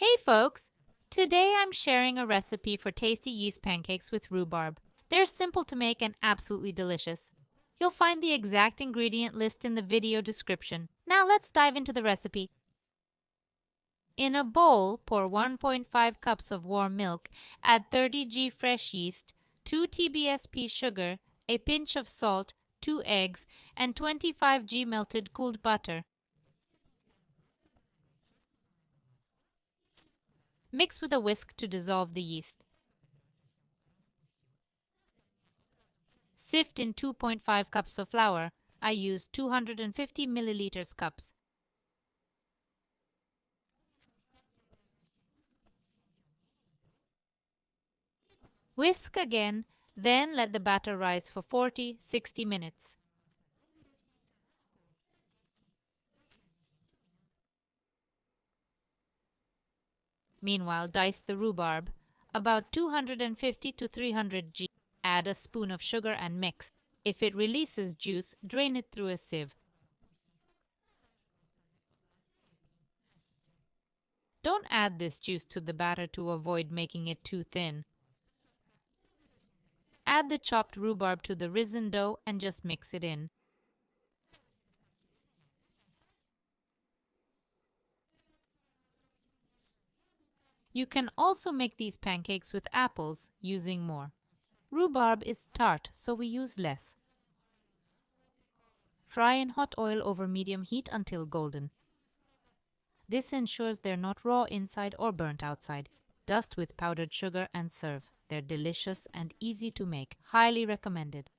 Hey folks! Today I'm sharing a recipe for tasty yeast pancakes with rhubarb. They're simple to make and absolutely delicious. You'll find the exact ingredient list in the video description. Now let's dive into the recipe. In a bowl, pour 1.5 cups of warm milk, add 30 g fresh yeast, 2 TBSP sugar, a pinch of salt, 2 eggs, and 25 g melted cooled butter. Mix with a whisk to dissolve the yeast. Sift in 2.5 cups of flour. I use 250 milliliters cups. Whisk again, then let the batter rise for 40-60 minutes. Meanwhile, dice the rhubarb, about 250 to 300 g. Add a spoon of sugar and mix. If it releases juice, drain it through a sieve. Don't add this juice to the batter to avoid making it too thin. Add the chopped rhubarb to the risen dough and just mix it in. You can also make these pancakes with apples using more. Rhubarb is tart, so we use less. Fry in hot oil over medium heat until golden. This ensures they're not raw inside or burnt outside. Dust with powdered sugar and serve. They're delicious and easy to make. Highly recommended.